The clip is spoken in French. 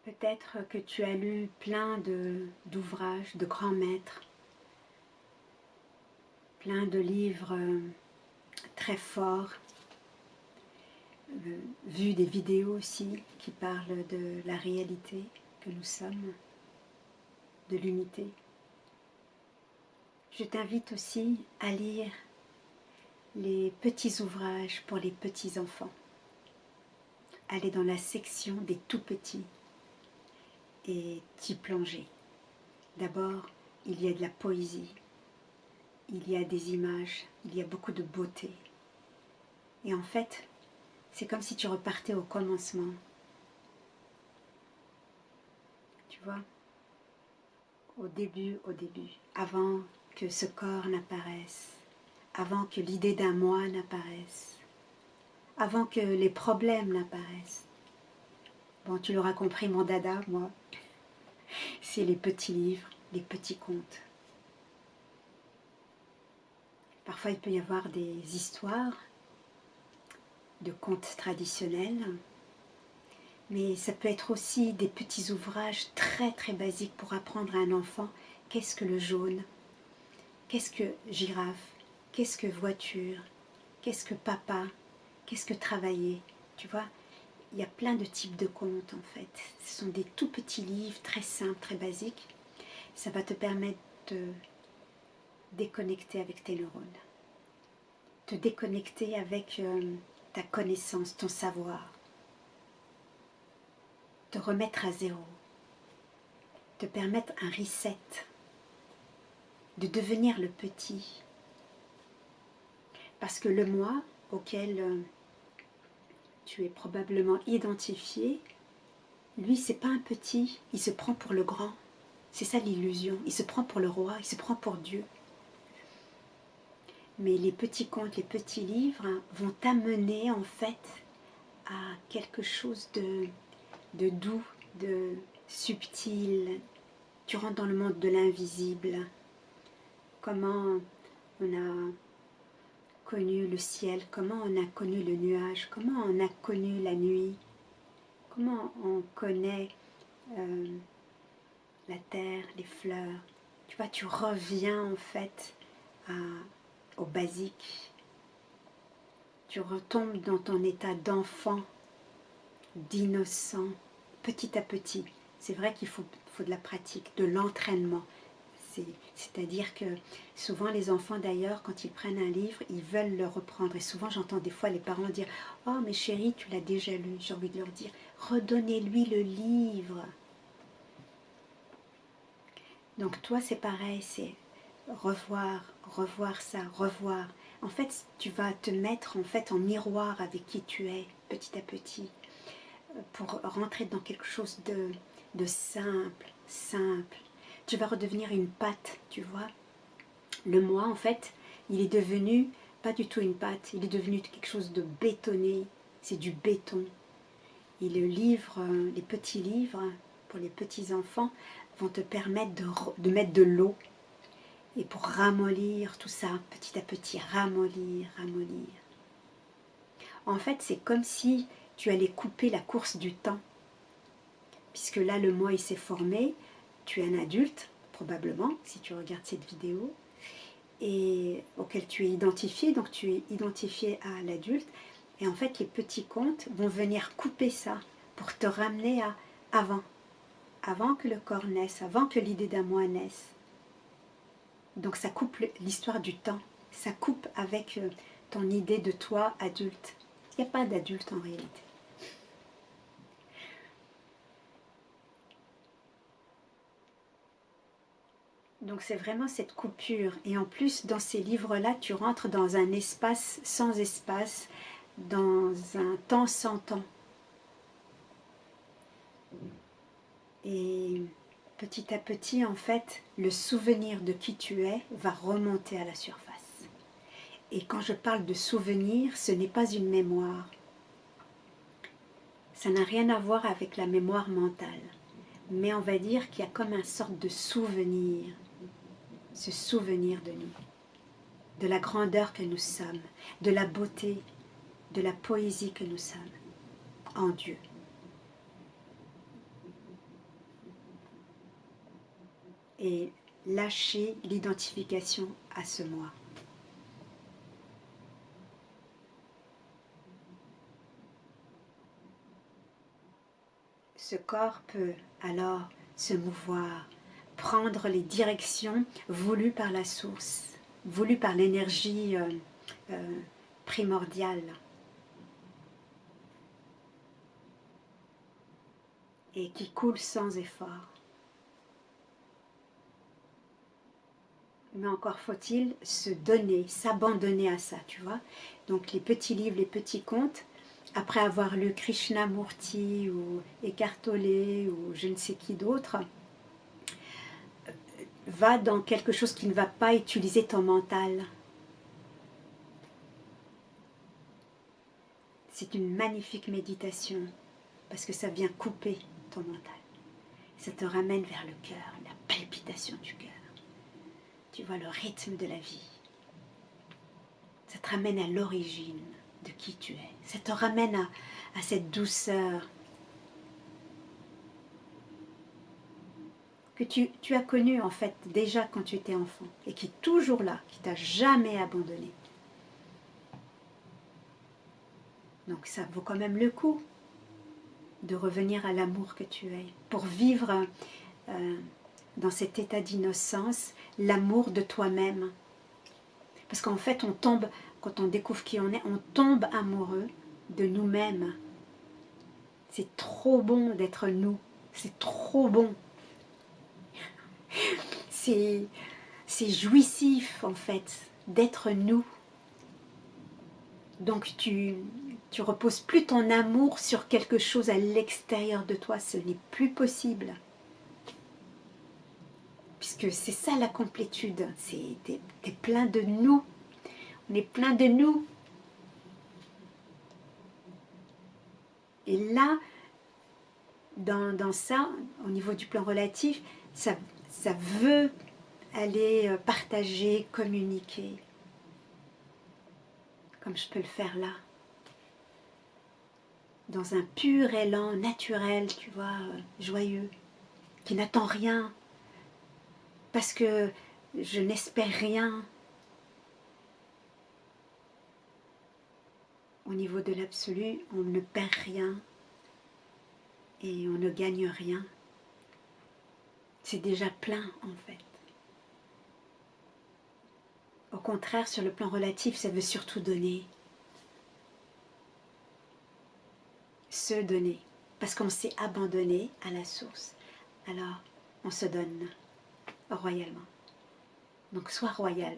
Peut-être que tu as lu plein d'ouvrages de grands maîtres, plein de livres très forts, vu des vidéos aussi qui parlent de la réalité que nous sommes, de l'unité. Je t'invite aussi à lire les petits ouvrages pour les petits enfants. Aller dans la section des tout petits et t'y plonger. D'abord, il y a de la poésie, il y a des images, il y a beaucoup de beauté. Et en fait, c'est comme si tu repartais au commencement. Tu vois, au début, avant que ce corps n'apparaisse, avant que l'idée d'un moi n'apparaisse, avant que les problèmes n'apparaissent. Bon, tu l'auras compris, mon dada, moi, c'est les petits livres, les petits contes. Parfois, il peut y avoir des histoires de contes traditionnels, mais ça peut être aussi des petits ouvrages très très basiques pour apprendre à un enfant qu'est-ce que le jaune, qu'est-ce que girafe, qu'est-ce que voiture, qu'est-ce que papa, qu'est-ce que travailler. Tu vois, il y a plein de types de contes en fait. Ce sont des tout petits livres très simples, très basiques. Ça va te permettre de déconnecter avec tes neurones, te déconnecter avec ta connaissance, ton savoir, te remettre à zéro, te permettre un reset, de devenir le petit. Parce que le moi auquel tu es probablement identifié, lui c'est pas un petit, il se prend pour le grand. C'est ça l'illusion, il se prend pour le roi, il se prend pour Dieu. Mais les petits contes, les petits livres vont t'amener en fait à quelque chose de doux, de subtil. Tu rentres dans le monde de l'invisible. Comment on a connu le ciel, comment on a connu le nuage, comment on a connu la nuit, comment on connaît la terre, les fleurs. Tu vois, tu reviens en fait au basique. Tu retombes dans ton état d'enfant, d'innocent, petit à petit. C'est vrai qu'il faut de la pratique, de l'entraînement. C'est-à-dire que souvent les enfants d'ailleurs, quand ils prennent un livre, ils veulent le reprendre. Et souvent j'entends des fois les parents dire « Oh mais chérie, tu l'as déjà lu ». J'ai envie de leur dire « Redonnez-lui le livre ». Donc toi c'est pareil, c'est revoir, revoir ça, revoir. En fait, tu vas te mettre en fait en miroir avec qui tu es, petit à petit, pour rentrer dans quelque chose de simple, simple. Tu vas redevenir une pâte, tu vois. Le moi, en fait, il est devenu pas du tout une pâte, il est devenu quelque chose de bétonné, c'est du béton. Et le livre, les petits livres, pour les petits enfants, vont te permettre de mettre de l'eau. Et pour ramollir tout ça, petit à petit, ramollir, ramollir. En fait, c'est comme si tu allais couper la course du temps. Puisque là, le moi, il s'est formé. Tu es un adulte, probablement, si tu regardes cette vidéo, et auquel tu es identifié. Donc, tu es identifié à l'adulte. Et en fait, les petits contes vont venir couper ça pour te ramener à avant. Avant que le corps naisse, avant que l'idée d'un moi naisse. Donc ça coupe l'histoire du temps, ça coupe avec ton idée de toi adulte. Il n'y a pas d'adulte en réalité. Donc c'est vraiment cette coupure. Et en plus, dans ces livres-là, tu rentres dans un espace sans espace, dans un temps sans temps. Et petit à petit, en fait, le souvenir de qui tu es va remonter à la surface. Et quand je parle de souvenir, ce n'est pas une mémoire. Ça n'a rien à voir avec la mémoire mentale. Mais on va dire qu'il y a comme une sorte de souvenir, ce souvenir de nous, de la grandeur que nous sommes, de la beauté, de la poésie que nous sommes, en Dieu. et lâcher l'identification à ce moi. Ce corps peut alors se mouvoir, prendre les directions voulues par la source, voulues par l'énergie primordiale. Et qui coule sans effort. Mais encore faut-il se donner, s'abandonner à ça, tu vois. Donc les petits livres, les petits contes, après avoir lu Krishnamurti ou Eckhart Tolle ou je ne sais qui d'autre, va dans quelque chose qui ne va pas utiliser ton mental. C'est une magnifique méditation parce que ça vient couper ton mental. Ça te ramène vers le cœur, la palpitation du cœur. Tu vois le rythme de la vie. Ça te ramène à l'origine de qui tu es. Ça te ramène à cette douceur que tu as connue en fait déjà quand tu étais enfant et qui est toujours là, qui t'a jamais abandonné. Donc ça vaut quand même le coup de revenir à l'amour que tu es pour vivre dans cet état d'innocence l'amour de toi-même. Parce qu'en fait on tombe, quand on découvre qui on est, on tombe amoureux de nous-mêmes. C'est trop bon d'être nous, c'est trop bon. C'est jouissif en fait d'être nous. Donc tu reposes plus ton amour sur quelque chose à l'extérieur de toi, ce n'est plus possible. Puisque c'est ça la complétude, t'es plein de nous, on est plein de nous. Et là, dans ça, au niveau du plan relatif, ça veut aller partager, communiquer, comme je peux le faire là. Dans un pur élan naturel, tu vois, joyeux, qui n'attend rien, parce que je n'espère rien. Au niveau de l'absolu, on ne perd rien et on ne gagne rien. C'est déjà plein en fait. Au contraire, sur le plan relatif, ça veut surtout donner. Se donner. Parce qu'on s'est abandonné à la source. Alors, on se donne royalement. Donc, sois royal.